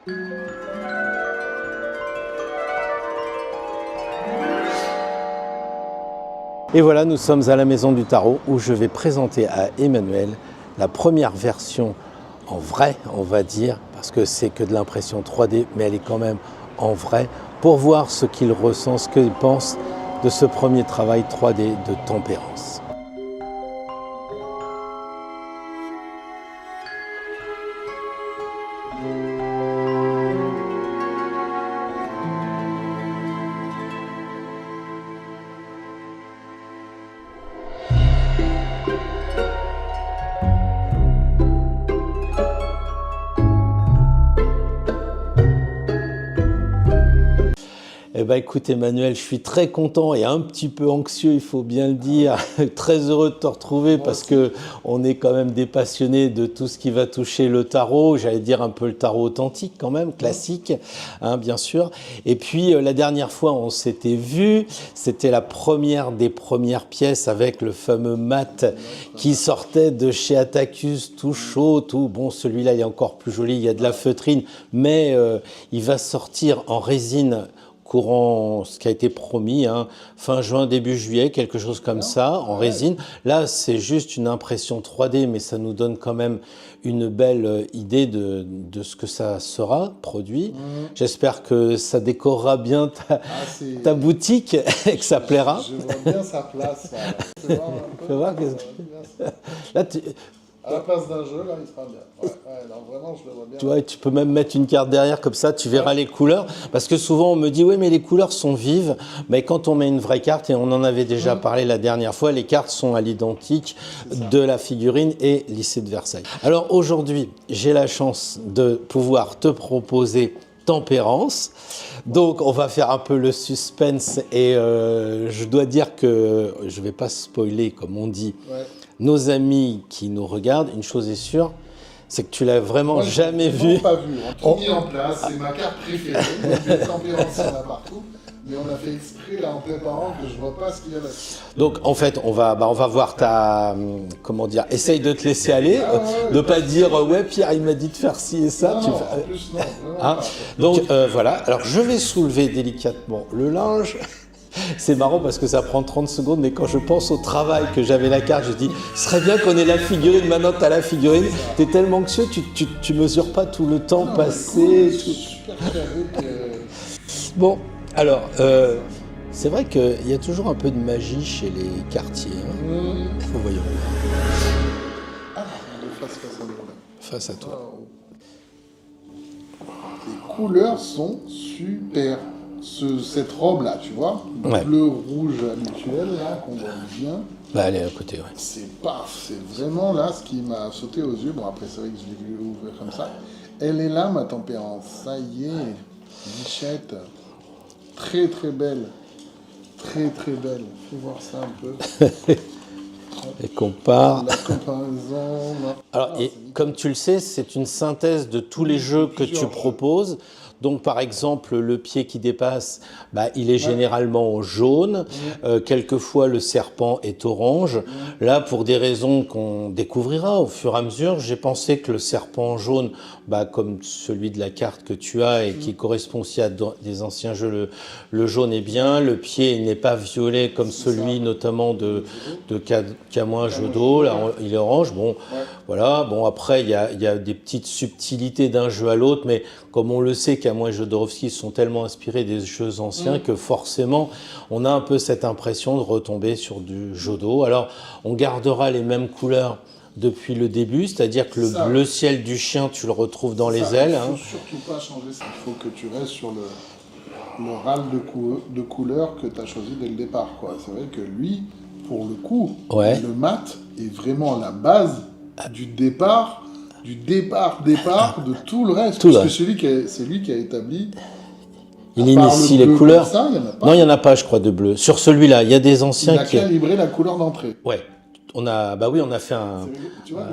Et voilà, nous sommes à la Maison du Tarot où je vais présenter à Emmanuel la première version en vrai, on va dire, parce que c'est que de l'impression 3D, mais elle est quand même en vrai, pour voir ce qu'il ressent, ce qu'il pense de ce premier travail 3D de tempérance. Eh ben, écoute Emmanuel, je suis très content et un petit peu anxieux, il faut bien le dire, très heureux de te retrouver parce que on est quand même des passionnés de tout ce qui va toucher le tarot, j'allais dire un peu le tarot authentique quand même, classique, hein, bien sûr. Et puis la dernière fois on s'était vu, c'était la première des premières pièces avec le fameux mat qui sortait de chez Attacus, tout chaud, tout bon. Celui-là il est encore plus joli, il y a de la feutrine, mais il va sortir en résine courant ce qui a été promis, hein, fin juin, début juillet, quelque chose comme ça, en résine. Là, c'est juste une impression 3D, mais ça nous donne quand même une belle idée de ce que ça sera produit. J'espère que ça décorera bien ta boutique et que ça plaira. Je vois bien sa place. Là. Fais voir là, à la place d'un jeu, là, il sera bien. Non, vraiment, je le vois bien. Tu vois, tu peux même mettre une carte derrière, comme ça, tu verras les couleurs. Parce que souvent, on me dit, oui, mais les couleurs sont vives. Mais quand on met une vraie carte, et on en avait déjà parlé la dernière fois, les cartes sont à l'identique de la figurine et lycée de Versailles. Alors aujourd'hui, j'ai la chance de pouvoir te proposer Tempérance. Donc, on va faire un peu le suspense et je dois dire que je ne vais pas spoiler, comme on dit. Nos amis qui nous regardent, une chose est sûre, c'est que tu l'as vraiment jamais vu. Pas vu. On mis en place, c'est ma carte préférée. Donc, Tempérance, il y en a partout. Mais on a fait exprès là en préparant que je vois pas ce qu'il y a là-dessus. Donc en fait, on va voir ta, comment dire, essaye de te laisser aller, de pas dire ouais Pierre il m'a dit de faire ci et ça. Non, en plus non. Hein, donc voilà. Alors je vais soulever délicatement le linge. C'est marrant parce que ça prend 30 secondes, mais quand je pense au travail que j'avais la carte, je dis, ce serait bien qu'on ait la figurine, maintenant tu as la figurine, tu es tellement anxieux, tu mesures pas tout le temps passé. Bon, alors, c'est vrai qu'il y a toujours un peu de magie chez les quartiers. Hein. Voyons. Face à toi. Les couleurs sont super. Cette robe-là, tu vois, bleu-rouge habituel, là, qu'on voit bien. Bah, elle est à côté, ouais. C'est parfait. C'est vraiment là ce qui m'a sauté aux yeux. Bon, après, c'est vrai que je l'ai vu ouvrir comme ça. Elle est là, ma tempérance. Ça y est. Bichette. Très, très belle. Très, très belle. Fais voir ça un peu. Et compare. La comparaison. Alors, et comme tu le sais, c'est une synthèse de tous les jeux que tu proposes. Donc, par exemple, le pied qui dépasse, bah, il est généralement au jaune. Quelquefois, le serpent est orange. Là, pour des raisons qu'on découvrira au fur et à mesure, j'ai pensé que le serpent jaune, bah, comme celui de la carte que tu as et qui correspond aussi à des anciens jeux, le jaune est bien. Le pied n'est pas violet comme celui notamment de Camoin Jodot. Là, il est orange. Bon, voilà. Bon, après, il y a des petites subtilités d'un jeu à l'autre, mais comme on le sait, Camoin et Jodorowsky sont tellement inspirés des jeux anciens que forcément, on a un peu cette impression de retomber sur du Jodot. Alors, on gardera les mêmes couleurs depuis le début, c'est-à-dire que le bleu ciel du chien, tu le retrouves dans les ailes. Il ne faut surtout pas changer ça. Il faut que tu restes sur le râle de couleur que tu as choisi dès le départ. C'est vrai que lui, pour le coup, le mat est vraiment la base du départ de tout le reste. Parce que c'est lui qui a établi. Il initie les couleurs. Ça, non, il n'y en a pas, je crois, de bleu. Sur celui-là, il y a des anciens qui... Il a calibré la couleur d'entrée. Ouais. On a fait un... Tu vois,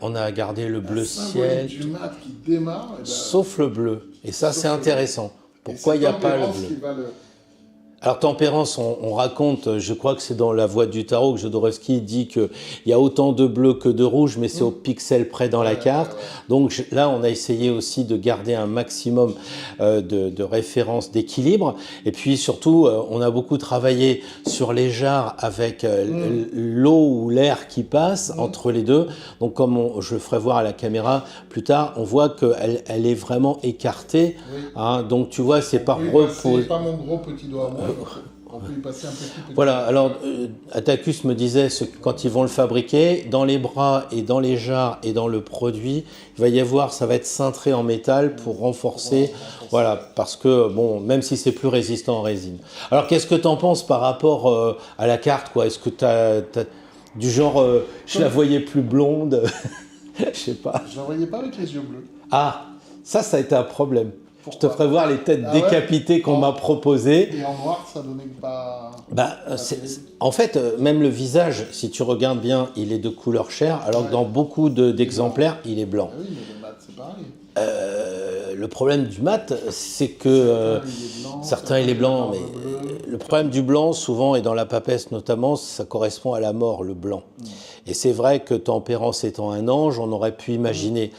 on a gardé le bleu ciel. Du mat qui démarre. Sauf le bleu. Et ça, c'est intéressant. Pourquoi il n'y a pas le bleu? Alors tempérance, on raconte, je crois que c'est dans La Voix du tarot que Jodorowsky dit qu'il y a autant de bleu que de rouge, mais c'est au pixel près dans la carte. Donc là, on a essayé aussi de garder un maximum de références, d'équilibre. Et puis surtout, on a beaucoup travaillé sur les jarres avec l'eau ou l'air qui passe entre les deux. Donc comme je le ferai voir à la caméra plus tard, on voit qu'elle est vraiment écartée. Hein, donc tu vois, c'est pas reposé. C'est pas mon gros petit doigt à moi. On peut y passer un petit peu. Voilà, alors Attacus me disait que quand ils vont le fabriquer, dans les bras et dans les jarres et dans le produit, il va y avoir, ça va être cintré en métal pour renforcer, voilà, parce que, bon, même si c'est plus résistant en résine. Alors qu'est-ce que tu en penses par rapport à la carte, quoi? Est-ce que tu as du genre, je la voyais plus blonde, je sais pas. Je la voyais pas avec les yeux bleus. Ah, ça a été un problème. Je te ferai voir les têtes décapitées qu'on m'a proposées. Et en noir, ça donnait pas... En fait, même le visage, si tu regardes bien, il est de couleur chair, alors que dans beaucoup d'exemplaires, il est blanc. Oui, mais le mat, c'est pareil. Le problème du mat, c'est que certains, il est blanc, mais le problème du blanc, souvent, et dans la papesse notamment, ça correspond à la mort, le blanc. Et c'est vrai que Tempérance étant un ange, on aurait pu imaginer.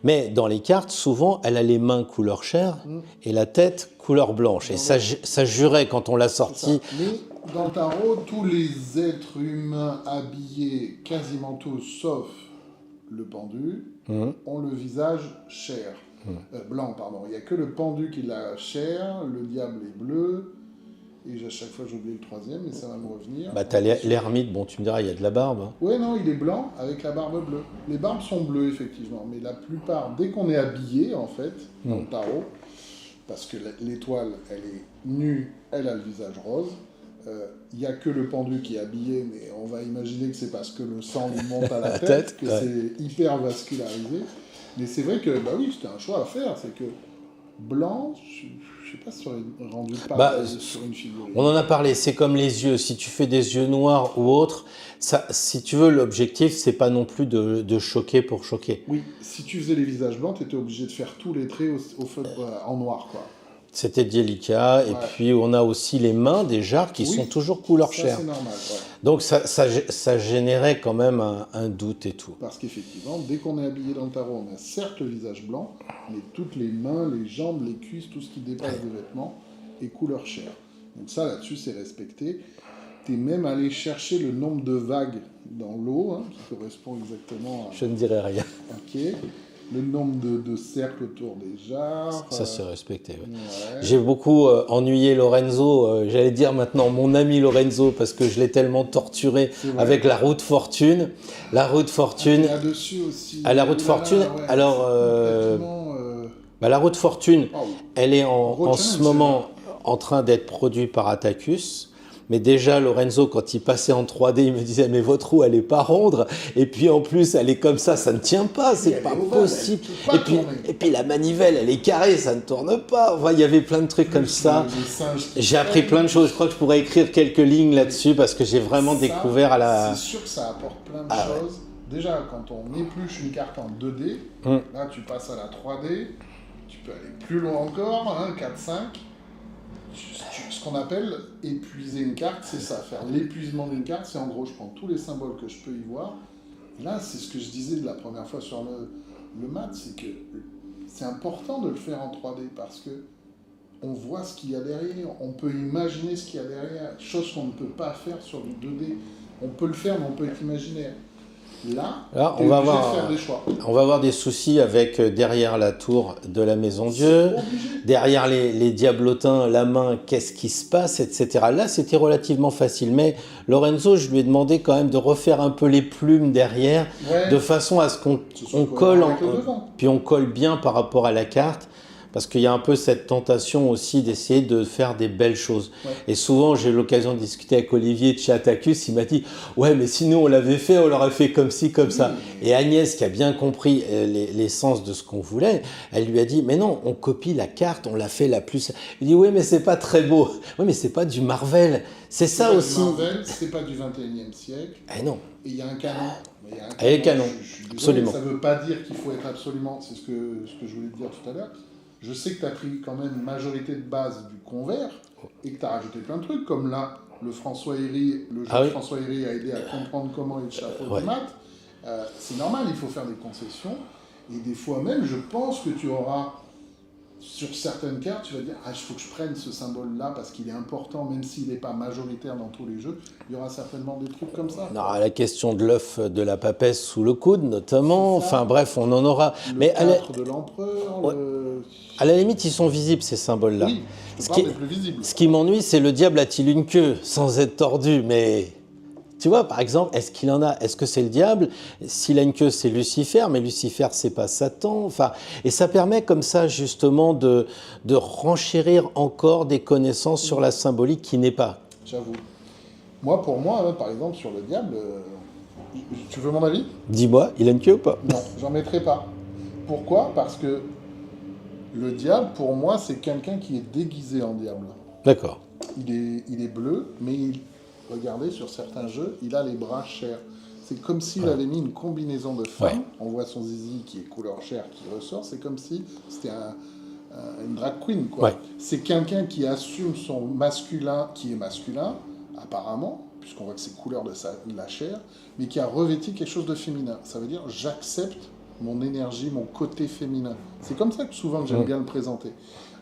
Mais dans les cartes, souvent, elle a les mains couleur chair et la tête couleur blanche. Et ça jurait quand on l'a sorti. Mais dans le tarot, tous les êtres humains habillés, quasiment tous, sauf le pendu, ont le visage chair. Blanc, pardon. Il n'y a que le pendu qui l'a chair, le diable est bleu, et à chaque fois j'oublie le troisième, mais ça va me revenir. Bah t'as l'ermite, bon tu me diras, il y a de la barbe. Hein. Ouais, non, il est blanc avec la barbe bleue. Les barbes sont bleues, effectivement, mais la plupart, dès qu'on est habillé, en fait, dans le tarot, parce que l'étoile, elle est nue, elle a le visage rose, il n'y a que le pendu qui est habillé, mais on va imaginer que c'est parce que le sang lui monte à la tête, que c'est hyper vascularisé. Mais c'est vrai que, bah oui, c'était un choix à faire, c'est que blanc, je ne sais pas si ça aurait rendu pas sur une figurine. On en a parlé, c'est comme les yeux, si tu fais des yeux noirs ou autres, ça, si tu veux, l'objectif, c'est pas non plus de choquer pour choquer. Oui, si tu faisais les visages blancs, tu étais obligé de faire tous les traits au feu en noir, quoi. C'était délicat, et puis on a aussi les mains des jarres qui sont toujours couleur chair. C'est normal, Donc ça générait quand même un doute et tout. Parce qu'effectivement, dès qu'on est habillé dans le tarot, on a certes le visage blanc, mais toutes les mains, les jambes, les cuisses, tout ce qui dépasse des vêtements est couleur chair. Donc ça, là-dessus, c'est respecté. Tu es même allé chercher le nombre de vagues dans l'eau, qui correspond exactement à... Je ne dirai rien. Ok. Le nombre de cercles autour des jarres. Ça c'est respecté. Ouais. J'ai beaucoup ennuyé Lorenzo, j'allais dire maintenant mon ami Lorenzo, parce que je l'ai tellement torturé avec la roue de fortune. La roue de fortune. Là-dessus aussi. À la roue de fortune. Alors, la roue de fortune, elle est en ce moment en train d'être produite par Attacus. Mais déjà, Lorenzo, quand il passait en 3D, il me disait « Mais votre roue, elle n'est pas ronde. Et puis, en plus, elle est comme ça ne tient pas. C'est pas possible. Et puis, la manivelle, elle est carrée, ça ne tourne pas. » Enfin, il y avait plein de trucs comme ça. J'ai appris plein de choses. Je crois que je pourrais écrire quelques lignes là-dessus parce que j'ai vraiment découvert à la... C'est sûr que ça apporte plein de choses. Déjà, quand on épluche une carte en 2D, là, tu passes à la 3D. Tu peux aller plus loin encore, 4-5. Ce qu'on appelle épuiser une carte, c'est ça. Faire l'épuisement d'une carte, c'est en gros, je prends tous les symboles que je peux y voir. Et là, c'est ce que je disais de la première fois sur le mat, c'est que c'est important de le faire en 3D parce que on voit ce qu'il y a derrière, on peut imaginer ce qu'il y a derrière, chose qu'on ne peut pas faire sur du 2D. On peut le faire, mais on peut être imaginaire. Là, on va avoir des soucis avec derrière la tour de la Maison Dieu, derrière les diablotins, la main, qu'est-ce qui se passe, etc. Là, c'était relativement facile. Mais Lorenzo, je lui ai demandé quand même de refaire un peu les plumes derrière, de façon à ce qu'on colle, puis on colle bien par rapport à la carte. Parce qu'il y a un peu cette tentation aussi d'essayer de faire des belles choses. Et souvent, j'ai eu l'occasion de discuter avec Olivier de chez Attacus, il m'a dit « Ouais, mais si nous, on l'avait fait, on l'aurait fait comme ci, comme ça. » Et Agnès, qui a bien compris l'essence de ce qu'on voulait, elle lui a dit « Mais non, on copie la carte, on l'a fait la plus... » Il dit « Oui, mais c'est pas très beau. » Oui, mais c'est pas du Marvel. C'est ça aussi. Marvel, c'est pas du 21e siècle. Eh non. Et il y a un canon. Et les canons, absolument. Ça ne veut pas dire qu'il faut être absolument... C'est ce que je voulais te dire tout à l'heure. je sais que tu as pris quand même une majorité de base du convert et que tu as rajouté plein de trucs, comme là, le François Héry, le jeu de François Héry a aidé à comprendre comment est le chapeau de maths. C'est normal, il faut faire des concessions. Et des fois même, je pense que tu auras, sur certaines cartes, tu vas dire, il faut que je prenne ce symbole-là parce qu'il est important, même s'il n'est pas majoritaire dans tous les jeux. Il y aura certainement des trucs comme ça. Non, la question de l'œuf de la papesse sous le coude, notamment. Enfin bref, on en aura. Mais de l'empereur. À la limite, ils sont visibles, ces symboles-là. Oui, plus visibles. Ce qui m'ennuie, c'est le diable a-t-il une queue, sans être tordu, mais... Tu vois, par exemple, est-ce qu'il en a? Est-ce que c'est le diable? S'il a une queue, c'est Lucifer, mais Lucifer, c'est pas Satan. Enfin, et ça permet comme ça, justement, de renchérir encore des connaissances sur la symbolique qui n'est pas. J'avoue. Moi, pour moi, par exemple, sur le diable, tu veux mon avis? Dis-moi, il a une queue ou pas? Non, j'en mettrai pas. Pourquoi? Parce que le diable, pour moi, c'est quelqu'un qui est déguisé en diable. D'accord. Il est bleu, mais regardez, sur certains jeux, il a les bras chairs. C'est comme s'il avait mis une combinaison de femme. Ouais. On voit son zizi qui est couleur chair qui ressort. C'est comme si c'était une drag queen, quoi. Ouais. C'est quelqu'un qui assume son masculin, qui est masculin, apparemment, puisqu'on voit que c'est couleur de la chair, mais qui a revêti quelque chose de féminin. Ça veut dire, j'accepte mon énergie, mon côté féminin. C'est comme ça que souvent j'aime bien le présenter.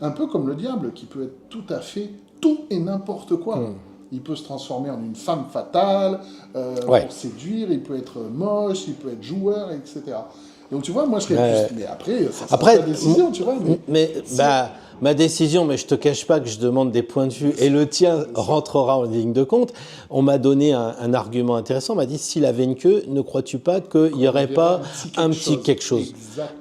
Un peu comme le diable, qui peut être tout à fait tout et n'importe quoi. Il peut se transformer en une femme fatale pour séduire, il peut être moche, il peut être joueur, etc. Donc tu vois, moi je serais plus... Mais après, ça sera ta décision, tu vois. Ma décision, mais je te cache pas que je demande des points de vue, et le tien rentrera en ligne de compte. On m'a donné un argument intéressant, on m'a dit, s'il avait une queue, ne crois-tu pas qu'il n'y aurait pas un petit quelque chose?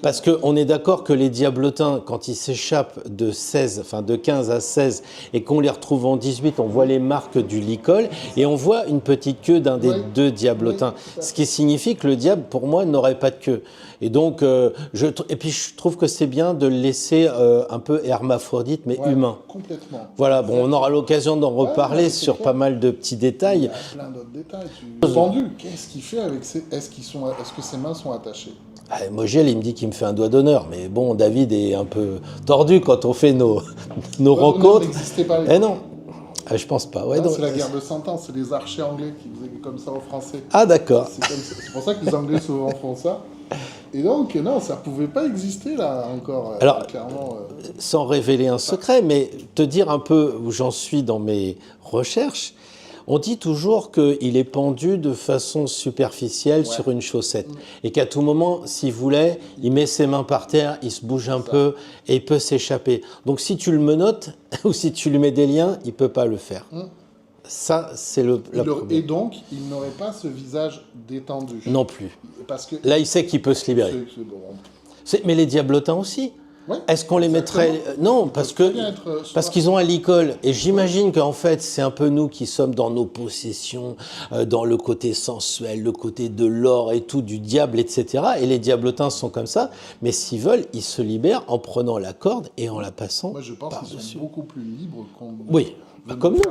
Parce qu'on est d'accord que les diablotins, quand ils s'échappent de 16, enfin de 15 à 16, et qu'on les retrouve en 18, on voit les marques du licol, et on voit une petite queue d'un des deux diablotins. Ce qui signifie que le diable, pour moi, n'aurait pas de queue. Et donc, et puis je trouve que c'est bien de le laisser un peu hermaphrodite, mais humain. Complètement. Voilà, bon, on aura l'occasion d'en reparler sur pas mal de petits détails. Il y a plein d'autres détails. Le pendu, qu'est-ce qu'il fait avec ses... Est-ce que ses mains sont attachées? Mogiel, il me dit qu'il me fait un doigt d'honneur, mais bon, David est un peu tordu quand on fait nos rencontres. N'existait pas. Non. Je pense pas. Ouais, c'est la guerre de 100 ans, c'est les archers anglais qui faisaient comme ça aux Français. Ah d'accord. C'est pour ça que les Anglais souvent font ça. Et donc, non, ça pouvait pas exister là encore. Alors, clairement. Sans révéler un secret, mais te dire un peu où j'en suis dans mes recherches, on dit toujours qu'il est pendu de façon superficielle sur une chaussette. Et qu'à tout moment, s'il voulait, il met ses mains par terre, il se bouge un peu et il peut s'échapper. Donc si tu le menottes ou si tu lui mets des liens, il ne peut pas le faire. Ça, c'est la première. Et donc, il n'aurait pas ce visage détendu. Non plus. Parce que là, il sait qu'il peut se libérer. Mais les diablotins aussi. Ouais, est-ce qu'on les mettrait... Non, parce qu'ils ont un licol. Et j'imagine qu'en fait, c'est un peu nous qui sommes dans nos possessions, dans le côté sensuel, le côté de l'or et tout, du diable, etc. Et les diablotins sont comme ça. Mais s'ils veulent, ils se libèrent en prenant la corde et en la passant par-dessus. Moi, je pense qu'ils sont beaucoup plus libres qu'on... Oui. Comme nous.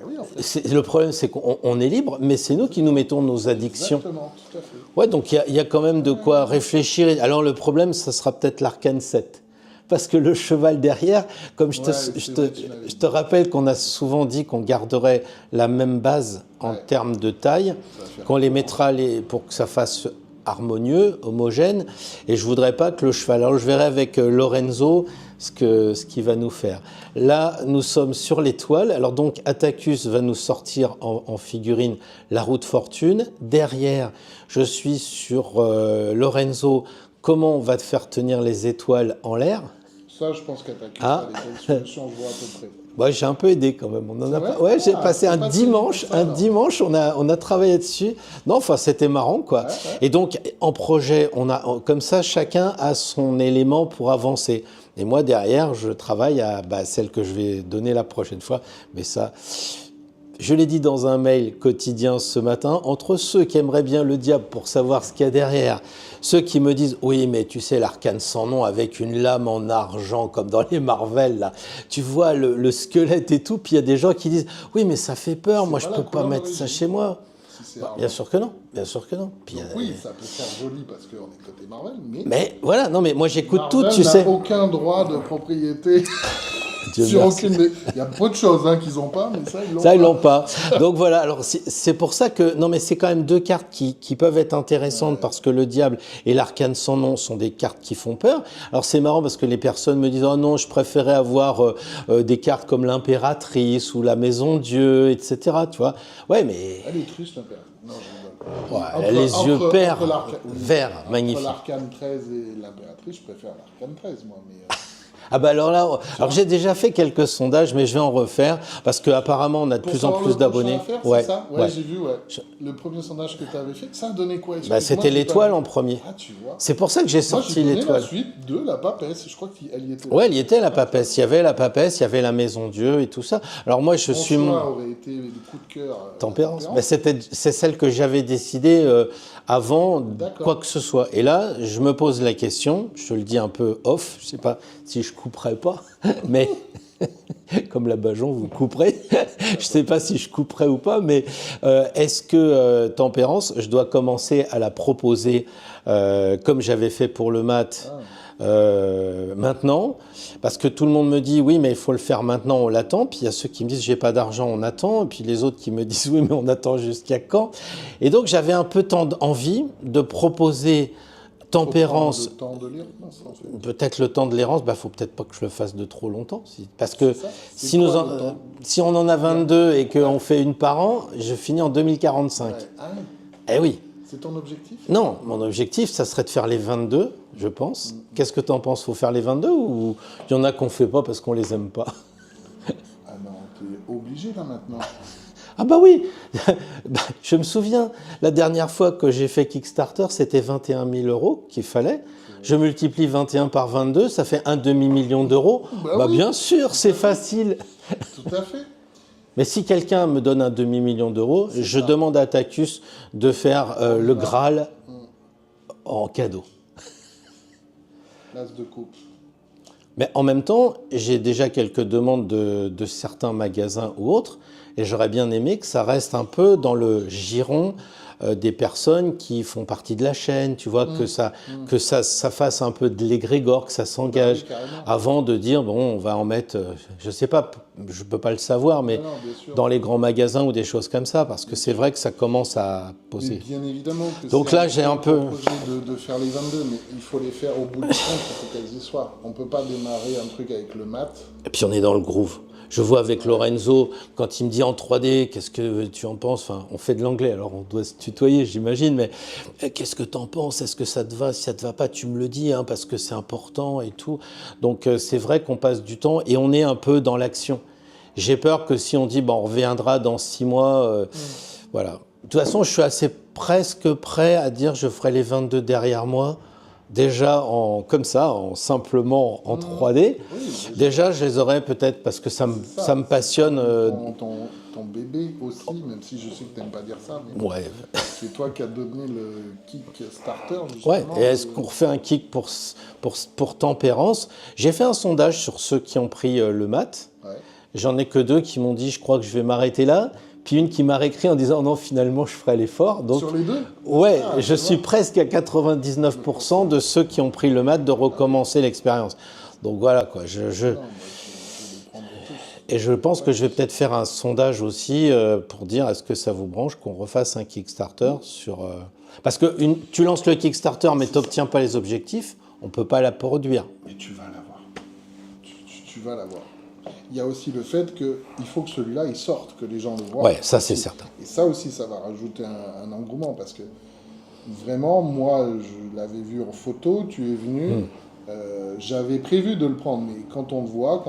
Oui, en fait. Le problème, c'est qu'on est libre, mais c'est nous qui nous mettons nos addictions. Exactement, tout à fait. Ouais, donc il y a quand même de quoi réfléchir. Alors le problème, ça sera peut-être l'arcane 7. Parce que le cheval derrière, comme je te rappelle qu'on a souvent dit qu'on garderait la même base en termes de taille, qu'on les mettra pour que ça fasse harmonieux, homogène, et je voudrais pas que le cheval... Alors je verrai avec Lorenzo ce qu'il va nous faire. Là, nous sommes sur l'étoile. Alors donc, Attacus va nous sortir en figurine la roue de fortune. Derrière, je suis sur Lorenzo. Comment on va te faire tenir les étoiles en l'air? Ça, je pense qu'Attacus a des solutions, je vois à peu près. Ouais, j'ai un peu aidé quand même. J'ai passé un dimanche, on a travaillé dessus. Non, enfin, c'était marrant, quoi. Et donc, en projet, comme ça, chacun a son élément pour avancer. Et moi, derrière, je travaille à celle que je vais donner la prochaine fois. Mais ça, je l'ai dit dans un mail quotidien ce matin, entre ceux qui aimeraient bien le diable pour savoir ce qu'il y a derrière, ceux qui me disent « Oui, mais tu sais, l'arcane sans nom avec une lame en argent, comme dans les Marvel, là. Tu vois le squelette et tout. » Puis il y a des gens qui disent « Oui, mais ça fait peur. Moi, je ne peux pas mettre ça chez moi. » c'est bien sûr que non, bien sûr que non. Puis, donc, oui, ça peut faire joli parce qu'on est côté Marvel, mais voilà, non, mais moi j'écoute Marvel tout, tu sais. Aucun droit de propriété. Sur aucune... Il y a peu de choses qu'ils n'ont pas, mais ça, ils l'ont pas. Donc voilà, alors c'est pour ça que... Non, mais c'est quand même deux cartes qui peuvent être intéressantes parce que le diable et l'arcane sans nom sont des cartes qui font peur. Alors c'est marrant parce que les personnes me disent « Oh non, je préférais avoir des cartes comme l'impératrice ou la maison Dieu, etc. » Tu vois. Ouais, mais... Elle est triste, l'impératrice. Non, je rigole. Elle a les yeux verts, magnifiques. Entre l'arcane 13 et l'impératrice, je préfère l'arcane 13, moi, mais... Ah bah alors là, j'ai déjà fait quelques sondages, mais je vais en refaire parce qu'apparemment on a de plus en plus d'abonnés. Ouais, j'ai vu. Le premier sondage que tu avais fait, ça a donné quoi? C'était l'étoile en premier. Ah, tu vois. C'est pour ça que j'ai sorti l'étoile. La suite de la papesse, je crois qu'elle y était. Ouais, elle y était la papesse. Il y avait la papesse, il y avait la maison Dieu et tout ça. Alors moi, je suis. Aurait été le coup de cœur. Tempérance. Mais c'est celle que j'avais décidé avant quoi que ce soit. Et là, je me pose la question. Je te le dis un peu off. Je sais pas si je couperai pas, mais comme la Bajon, vous couperez. Je sais pas si je couperai ou pas, mais est-ce que Tempérance, je dois commencer à la proposer comme j'avais fait pour le mat maintenant, parce que tout le monde me dit oui, mais il faut le faire maintenant, on l'attend. Puis il y a ceux qui me disent j'ai pas d'argent, on attend. Et puis les autres qui me disent oui, mais on attend jusqu'à quand? Et donc j'avais un peu envie de proposer Tempérance. Le temps de l'errance, en fait. Peut-être le temps de l'errance, faut peut-être pas que je le fasse de trop longtemps. Parce que si on en a 22 et qu'on fait une par an, je finis en 2045. Ouais. Ah oui. Eh oui. C'est ton objectif? Non, mon objectif, ça serait de faire les 22, je pense. Qu'est-ce que tu en penses? Faut faire les 22 ou il y en a qu'on fait pas parce qu'on les aime pas? Ah non, tu es obligé là maintenant. Ah bah oui. Je me souviens, la dernière fois que j'ai fait Kickstarter, c'était 21 000 € qu'il fallait. Je multiplie 21 par 22, ça fait un demi-million d'euros. Bah oui. Bien sûr, c'est facile. Tout à fait. Mais si quelqu'un me donne un demi-million d'euros, je demande à Tacus de faire le Graal en cadeau. L'as de coupe. Mais en même temps, j'ai déjà quelques demandes de certains magasins ou autres, et j'aurais bien aimé que ça reste un peu dans le giron des personnes qui font partie de la chaîne, tu vois, que ça fasse un peu de l'égrégore, que ça s'engage, avant de dire, bon, on va en mettre, je sais pas, je peux pas le savoir, mais dans les grands magasins ou des choses comme ça, parce que c'est vrai que ça commence à poser. Mais bien évidemment. Que donc là, j'ai un peu... de faire les 22, mais il faut les faire au bout du compte, il faut qu'elles y soient. On peut pas démarrer un truc avec le mat. Et puis on est dans le groove. Je vois avec Lorenzo, quand il me dit en 3D, qu'est-ce que tu en penses? Enfin, on fait de l'anglais, alors on doit se tutoyer, j'imagine, mais qu'est-ce que tu en penses? Est-ce que ça te va? Si ça te va pas, tu me le dis, hein, parce que c'est important et tout. Donc c'est vrai qu'on passe du temps et on est un peu dans l'action. J'ai peur que si on dit, on reviendra dans 6 mois, voilà. De toute façon, je suis presque prêt à dire, je ferai les 22 derrière moi. Déjà simplement en 3D. Oui, déjà, je les aurais peut-être parce que ça me passionne. Ton bébé aussi, même si je sais que tu n'aimes pas dire ça, mais ouais. C'est toi qui as donné le Kickstarter, justement. Ouais, et est-ce qu'on refait un kick pour Tempérance? J'ai fait un sondage sur ceux qui ont pris le mat. Ouais. J'en ai que 2 qui m'ont dit, je crois que je vais m'arrêter là. Puis une qui m'a réécrit en disant non, finalement, je ferai l'effort. Donc, sur les 2? Ouais, je suis presque à 99% de ceux qui ont pris le mat de recommencer l'expérience. Donc voilà, quoi. Et je pense que je vais peut-être faire un sondage aussi pour dire est-ce que ça vous branche qu'on refasse un Kickstarter sur... Parce que tu lances le Kickstarter mais tu n'obtiens pas les objectifs, on ne peut pas la produire. Mais tu vas l'avoir. Tu vas l'avoir. Il y a aussi le fait qu'il faut que celui-là, il sorte, que les gens le voient. Ouais, ça c'est certain. Et ça aussi, ça va rajouter un engouement, parce que vraiment, moi, je l'avais vu en photo, tu es venu, j'avais prévu de le prendre, mais quand on le voit,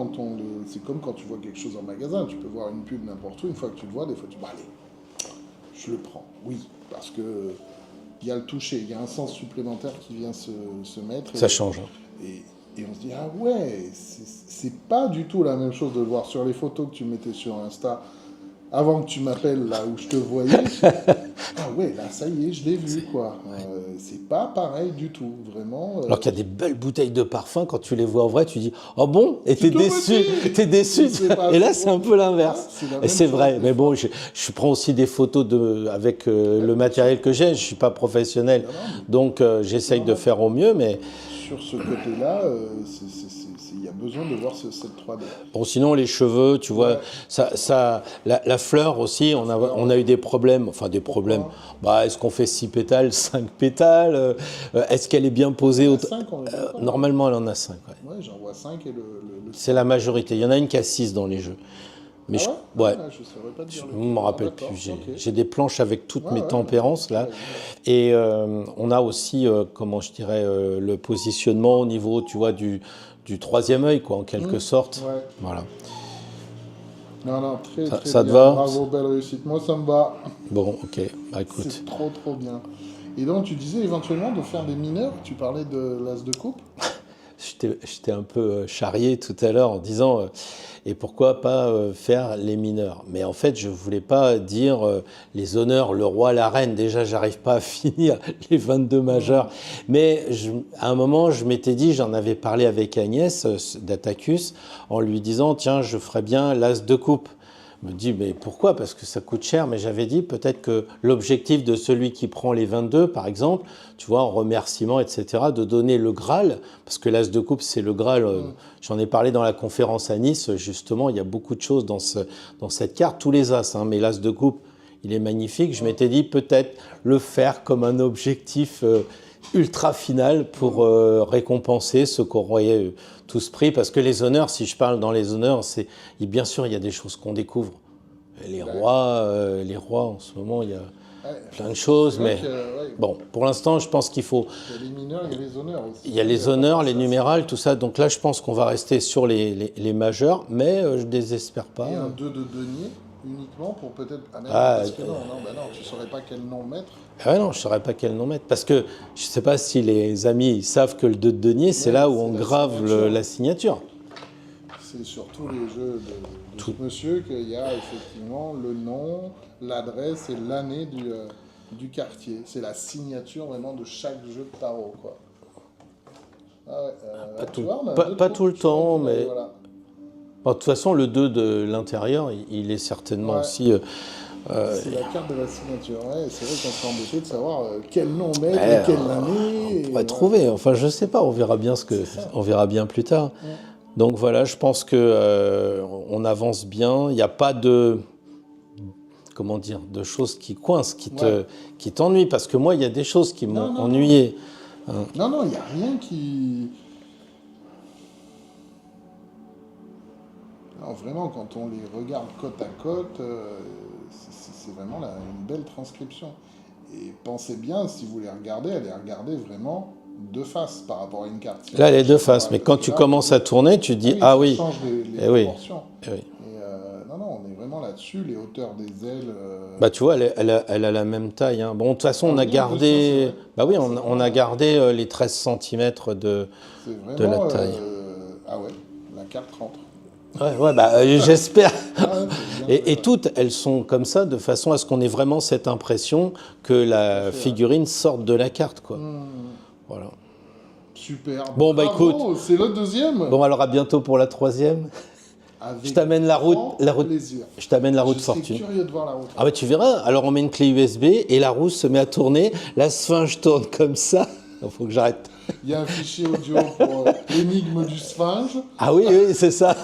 c'est comme quand tu vois quelque chose en magasin, tu peux voir une pub n'importe où, une fois que tu le vois, des fois tu dis, allez, je le prends, oui, parce que il y a le toucher, il y a un sens supplémentaire qui vient se mettre. Ça change. Et on se dit, ah ouais, c'est pas du tout la même chose de le voir sur les photos que tu mettais sur Insta avant que tu m'appelles là où je te voyais. Ah ouais, là, ça y est, je l'ai vu, quoi. C'est pas pareil du tout, vraiment. Alors qu'il y a des belles bouteilles de parfum, quand tu les vois en vrai, tu dis « Oh bon ?» Et t'es déçu. Et là, c'est un peu l'inverse. Et c'est vrai. Mais bon, je prends aussi des photos avec le matériel que j'ai. Je suis pas professionnel, donc j'essaye de faire au mieux, mais... Sur ce côté-là, il y a besoin de voir cette 3D. Bon, sinon, les cheveux, tu vois, la fleur aussi, on a eu des problèmes. Enfin, des problèmes. Bah, est-ce qu'on fait 6 pétales, 5 pétales est-ce qu'elle est bien posée 5, Normalement, elle en a 5. Ouais, j'en vois 5 et le... C'est la majorité. Il y en a une qui a 6 dans les jeux. Mais je saurais pas dire. Je ne me rappelle plus. J'ai des planches avec toutes mes tempérances là. Et on a aussi, comment je dirais, le positionnement au niveau, tu vois, du troisième œil, quoi, en quelque sorte. Ouais. Voilà. Non, très ça bien. Te va? Bravo, belle réussite. Moi, ça me va. Bon, ok. Bah, écoute. C'est trop bien. Et donc, tu disais éventuellement de faire des mineurs. Tu parlais de l'as de coupe. J'étais un peu charrié tout à l'heure en disant et pourquoi pas faire les mineurs. Mais en fait, je voulais pas dire les honneurs, le roi, la reine. Déjà, j'arrive pas à finir les 22 majeurs. Mais à un moment, je m'étais dit, j'en avais parlé avec Agnès d'Atacus en lui disant, tiens, je ferais bien l'as de coupe. Je me dis, mais pourquoi? Parce que ça coûte cher. Mais j'avais dit peut-être que l'objectif de celui qui prend les 22, par exemple, tu vois, en remerciement, etc., de donner le Graal, parce que l'as de coupe, c'est le Graal. J'en ai parlé dans la conférence à Nice, justement, il y a beaucoup de choses dans cette carte, tous les as, hein, mais l'as de coupe, il est magnifique. Je m'étais dit peut-être le faire comme un objectif ultra final pour récompenser ce qu'on aurait tous pris, parce que les honneurs, si je parle dans les honneurs, bien sûr, il y a des choses qu'on découvre. Les rois, en ce moment, il y a plein de choses, mais bon, pour l'instant, je pense qu'il faut... Il y a les mineurs, il y a les honneurs aussi. Il y a les honneurs, les numérales, tout ça, donc là, je pense qu'on va rester sur les majeurs, mais je ne désespère pas. Et un 2 de denier uniquement pour peut-être... parce que non, tu ne saurais pas quel nom mettre. Ah non, je ne saurais pas quel nom mettre. Parce que je ne sais pas si les amis savent que le 2 de denier, c'est là où on grave la signature. C'est sur tous les jeux de ce monsieur qu'il y a effectivement le nom, l'adresse et l'année du quartier. C'est la signature vraiment de chaque jeu de tarot, quoi. Pas tout le temps, mais... Voilà. Bon, de toute façon, le 2 de l'intérieur, il est certainement aussi... c'est la carte de la signature. Ouais, c'est vrai qu'on serait embêté de savoir quel nom mettre et quelle année. On pourrait trouver. Enfin, je sais pas. On verra bien on verra bien plus tard. Ouais. Donc voilà, je pense que on avance bien. Il n'y a pas de choses qui coincent, qui t'ennuient. Parce que moi, il y a des choses qui m'ont ennuyé. Non, il n'y a rien qui... Alors vraiment, quand on les regarde côte à côte, c'est vraiment une belle transcription. Et pensez bien, si vous les regardez, à les regarder vraiment de face par rapport à une carte. Là, elle est de face, mais quand tu commences à tourner, tu dis « Ah oui !» Ça change les proportions. Non, on est vraiment là-dessus, les hauteurs des ailes... Bah, tu vois, elle a la même taille. Hein. Bon, de toute façon, on a gardé... on a gardé les 13 cm de la taille. Ah ouais, la carte rentre. Ouais, j'espère. Et toutes, elles sont comme ça, de façon à ce qu'on ait vraiment cette impression que la figurine sorte de la carte, quoi. Voilà. Super. Bon, bah écoute. C'est le deuxième. Bon, alors à bientôt pour la troisième. Je t'amène la route Je t'amène la route fortune. Je suis curieux de voir la route. Ah bah tu verras. Alors on met une clé USB et la roue se met à tourner. La sphinge tourne comme ça. Il faut que j'arrête. Il y a un fichier audio pour l'énigme du sphinge. Ah oui, c'est ça.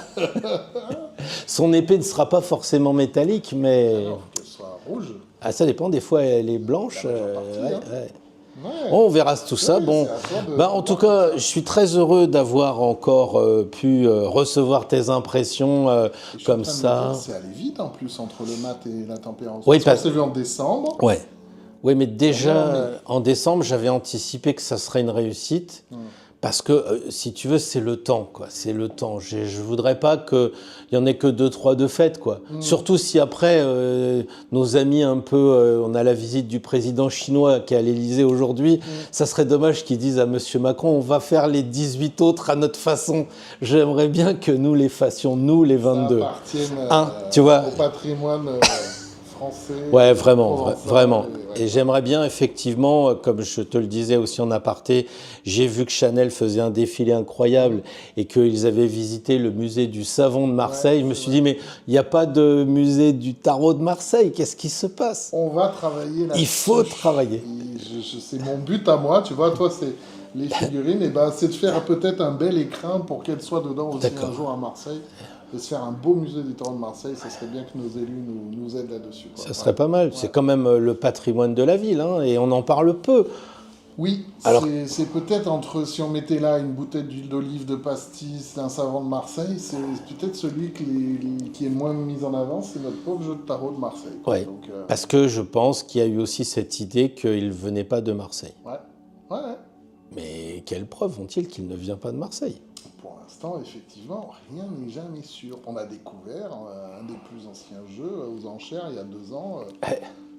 Son épée ne sera pas forcément métallique, mais... Alors, qu'elle soit rouge. Ah, ça dépend, des fois elle est blanche. On verra tout ça. Bon, en tout cas, je suis très heureux d'avoir encore pu recevoir tes impressions comme ça. C'est allé vite en plus entre le mat et la tempérance. Oui, parce qu'on s'est vu en décembre. Ouais. Oui, mais déjà, en décembre, j'avais anticipé que ça serait une réussite. Parce que, si tu veux, c'est le temps, quoi. C'est le temps. Je ne voudrais pas qu'il n'y en ait que 2-3 de fêtes, quoi. Surtout si après, nos amis un peu... on a la visite du président chinois qui est à l'Élysée aujourd'hui. Ça serait dommage qu'ils disent à M. Macron, on va faire les 18 autres à notre façon. J'aimerais bien que nous les fassions, nous, les 22. Ça appartienne tu vois, au patrimoine français. Ouais, vraiment, vraiment. Ouais. Et j'aimerais bien, effectivement, comme je te le disais aussi en aparté, j'ai vu que Chanel faisait un défilé incroyable et qu'ils avaient visité le musée du savon de Marseille. Je me suis dit, mais il n'y a pas de musée du tarot de Marseille, qu'est-ce qui se passe? On va travailler là-dessus. Il faut travailler. C'est mon but à moi, tu vois, toi c'est les figurines, et ben c'est de faire peut-être un bel écrin pour qu'elles soient dedans aussi un jour à Marseille. De se faire un beau musée du tarot de Marseille, ça serait bien que nos élus nous aident là-dessus. Ça serait pas mal. Ouais. C'est quand même le patrimoine de la ville, hein, et on en parle peu. Oui, c'est peut-être entre, si on mettait là une bouteille d'huile d'olive, de pastis, un savon de Marseille, c'est peut-être celui qui est moins mis en avant, c'est notre pauvre jeu de tarot de Marseille. Oui, parce que je pense qu'il y a eu aussi cette idée qu'il ne venait pas de Marseille. Ouais. Mais quelle preuve ont-ils qu'il ne vient pas de Marseille? Pour l'instant, effectivement, rien n'est jamais sûr. On a découvert un des plus anciens jeux aux enchères il y a 2 ans,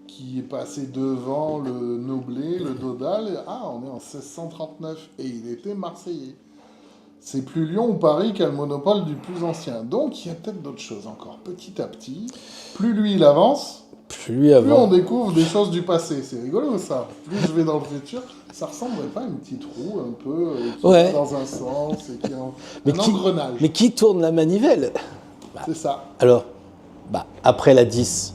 qui est passé devant le Noblet, le Dodal. Ah, on est en 1639 et il était marseillais. C'est plus Lyon ou Paris qui a le monopole du plus ancien. Donc il y a peut-être d'autres choses encore. Petit à petit, plus lui il avance, plus on découvre des choses du passé. C'est rigolo ça. Plus je vais dans le futur, ça ressemblerait pas à une petite roue un peu qui va dans un sens et qui est un engrenage. Mais qui tourne la manivelle? C'est ça. Alors, après la 10,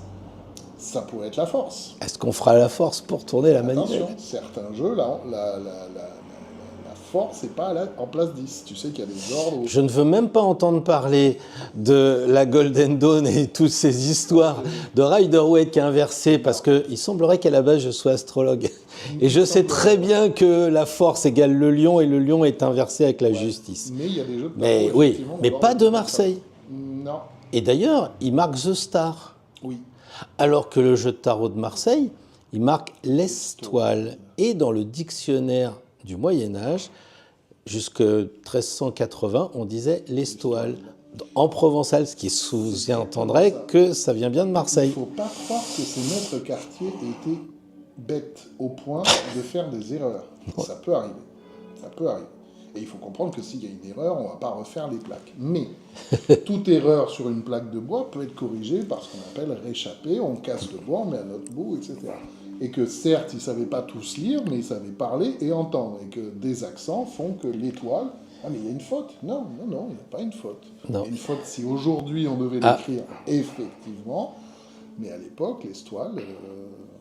ça pourrait être la force. Est-ce qu'on fera la force pour tourner la manivelle? Attention, certains jeux, là, la force n'est pas en place 10. Tu sais qu'il y a des ordres. Je ne veux même pas entendre parler de la Golden Dawn et toutes ces histoires de Rider-Waite qui est inversé, parce qu'il semblerait qu'à la base je sois astrologue. Et je sais très bien que la force égale le lion et le lion est inversé avec la justice. Mais il y a des jeux de tarot, oui, mais pas de Marseille. Non. Et d'ailleurs, il marque The Star. Oui. Alors que le jeu de tarot de Marseille, il marque l'Estoile. Et dans le dictionnaire du Moyen-Âge, jusqu'à 1380, on disait l'Estoile. En provençal, ce qui sous-entendrait que ça vient bien de Marseille. Il ne faut pas croire que ces maîtres quartiers étaient bêtes au point de faire des erreurs. Ça peut arriver. Ça peut arriver. Et il faut comprendre que s'il y a une erreur, on ne va pas refaire les plaques. Mais toute erreur sur une plaque de bois peut être corrigée par ce qu'on appelle réchapper. On casse le bois, on met un autre bout, etc. Et que certes, ils ne savaient pas tous lire, mais ils savaient parler et entendre. Et que des accents font que l'étoile... Ah, mais il y a une faute. Non, il n'y a pas une faute. Non. Il y a une faute si aujourd'hui on devait l'écrire, effectivement. Mais à l'époque, l'Estoile...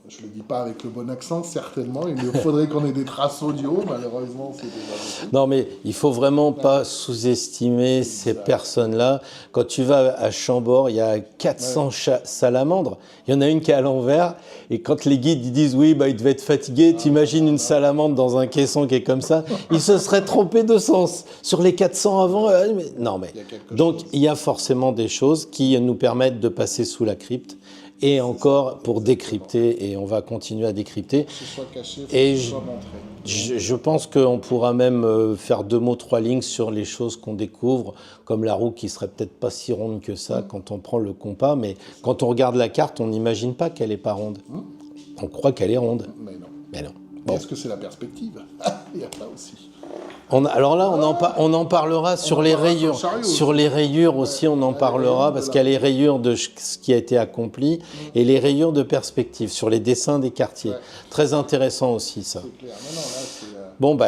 je ne le dis pas avec le bon accent, certainement. Il faudrait qu'on ait des traces audio. Malheureusement, c'est déjà beaucoup. Non, mais il ne faut vraiment pas sous-estimer ces personnes-là. Quand tu vas à Chambord, il y a 400 salamandres. Il y en a une qui est à l'envers. Et quand les guides ils disent « oui, il devait être fatigué », t'imagines une salamandre dans un caisson qui est comme ça. Il se serait trompé de sens. Sur les 400 avant... non, mais... Donc, il y a forcément des choses qui nous permettent de passer sous la crypte. Et encore pour décrypter, et on va continuer à décrypter. Que ce soit caché, et que ce soit montré. Je pense qu'on pourra même faire 2 mots, 3 lignes sur les choses qu'on découvre, comme la roue qui serait peut-être pas si ronde que ça quand on prend le compas, mais quand on regarde la carte, on n'imagine pas qu'elle est pas ronde. On croit qu'elle est ronde. Mais non. Bon. Est-ce que c'est la perspective? Il y a ça aussi. Alors là, on en parlera sur les rayures. Sur les rayures aussi, on en parlera parce qu'il y a les rayures de ce qui a été accompli et les rayures de perspective sur les dessins des quartiers. Très intéressant aussi, ça. C'est clair. Non, là, c'est... Bon,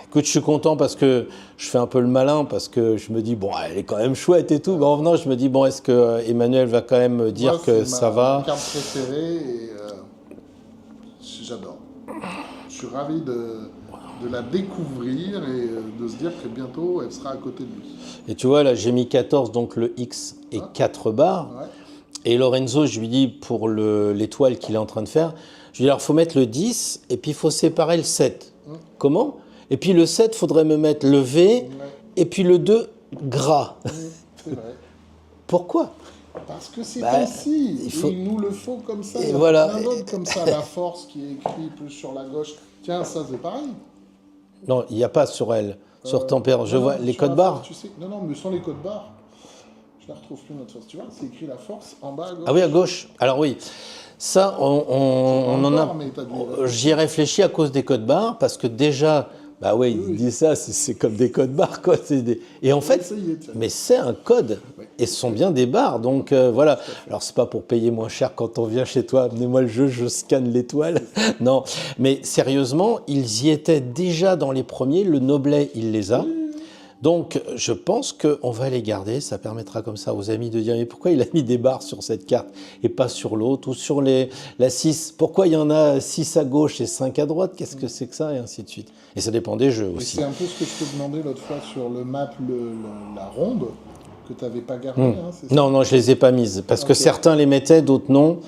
écoute, je suis content parce que je fais un peu le malin parce que je me dis, bon, elle est quand même chouette et tout. Mais en venant, je me dis, bon, est-ce que Emmanuel va quand même me dire que ça va? C'est ma carte préférée et j'adore. Je suis ravi de la découvrir et de se dire que bientôt elle sera à côté de lui. Et tu vois, là j'ai mis 14, donc le X est 4 barres. Ouais. Et Lorenzo, je lui dis pour l'étoile qu'il est en train de faire, je lui dis alors il faut mettre le 10 et puis il faut séparer le 7. Comment? Et puis le 7, il faudrait me mettre le V et puis le 2 gras. C'est vrai. Pourquoi? Parce que c'est ainsi. Il nous le faut comme ça. Et voilà. Plein d'autres comme ça. La force qui est écrit plus sur la gauche. Tiens, ça c'est pareil. Non, il n'y a pas sur elle. Sur Tempère, je vois les codes barres. Tu sais, non, mais sans les codes barres. Je ne la retrouve plus notre force. Tu vois, c'est écrit la force en bas à gauche. Ah oui, à gauche. Alors oui, ça, on en a. J'y ai réfléchi à cause des codes barres parce que déjà, il dit ça, c'est comme des codes barres quoi. Et en fait, mais c'est un code. Oui. et ce sont bien des barres. Donc voilà. Alors c'est pas pour payer moins cher quand on vient chez toi, amenez-moi le jeu, je scanne l'étoile. Non, mais sérieusement, ils y étaient déjà dans les premiers. Le Noblet, il les a. Donc, je pense qu'on va les garder. Ça permettra comme ça aux amis de dire « Mais pourquoi il a mis des barres sur cette carte et pas sur l'autre ?» Ou sur la 6. Pourquoi il y en a 6 à gauche et 5 à droite? Qu'est-ce que c'est que ça? Et ainsi de suite. Et ça dépend des jeux aussi. C'est un peu ce que je te demandais l'autre fois sur le map, la ronde, que tu n'avais pas gardé. Hein, non, non, je ne les ai pas mises. Parce que certains les mettaient, d'autres non.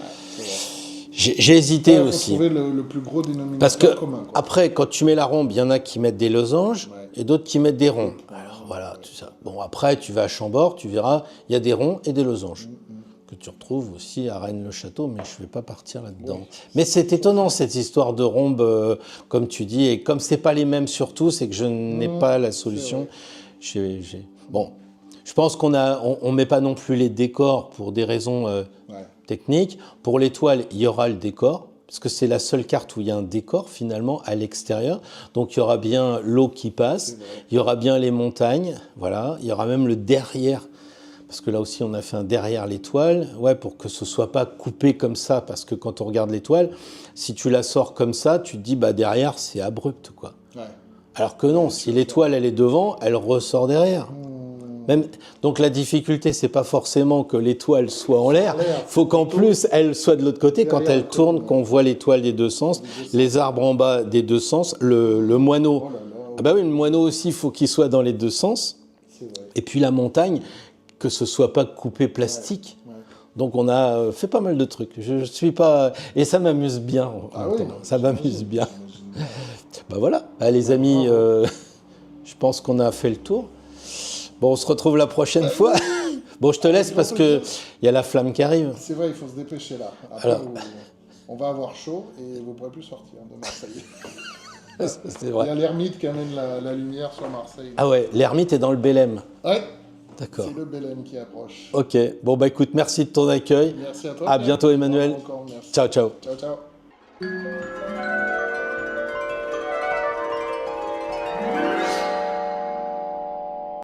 J'ai hésité aussi. Trouver le plus gros dénominateur parce que commun, quoi. Après, quand tu mets la ronde, il y en a qui mettent des losanges et d'autres qui mettent des ronds. Alors voilà, tout ça. Bon, après, tu vas à Chambord, tu verras, il y a des ronds et des losanges que tu retrouves aussi à Rennes-le-Château, mais je ne vais pas partir là-dedans. Mais c'est étonnant cette histoire de rhombe, comme tu dis, et comme c'est pas les mêmes surtout, c'est que je n'ai pas la solution. Bon, je pense qu'on met pas non plus les décors pour des raisons techniques. Pour l'étoile, il y aura le décor, parce que c'est la seule carte où il y a un décor finalement à l'extérieur. Donc il y aura bien l'eau qui passe, il y aura bien les montagnes, voilà. Il y aura même le derrière, parce que là aussi on a fait un derrière l'étoile, pour que ce soit pas coupé comme ça, parce que quand on regarde l'étoile, si tu la sors comme ça, tu te dis bah derrière c'est abrupt quoi. Ouais. Alors que non, si l'étoile elle est devant, elle ressort derrière. Même, donc la difficulté, c'est pas forcément que l'étoile soit en l'air, il faut qu'en plus elle soit de l'autre côté, quand elle tourne, qu'on voit l'étoile des deux sens, les arbres en bas des deux sens, le moineau. Ah bah oui, le moineau aussi, il faut qu'il soit dans les deux sens. Et puis la montagne, que ce soit pas coupé plastique. Donc on a fait pas mal de trucs. Je suis pas... Et ça m'amuse bien. Ça m'amuse bien. Bah voilà, les amis, je pense qu'on a fait le tour. Bon, on se retrouve la prochaine fois. Bon, je te laisse parce qu'il y a la flamme qui arrive. C'est vrai, il faut se dépêcher là. Après, on va avoir chaud et vous ne pourrez plus sortir de Marseille. C'est vrai. Il y a l'ermite qui amène la lumière sur Marseille. Ah ouais, l'ermite est dans le Bélème. Ouais. D'accord. C'est le Bélème qui approche. Ok. Bon, bah écoute, merci de ton accueil. Merci à toi. À bientôt, Emmanuel. Encore, merci. Ciao, ciao. Ciao, ciao.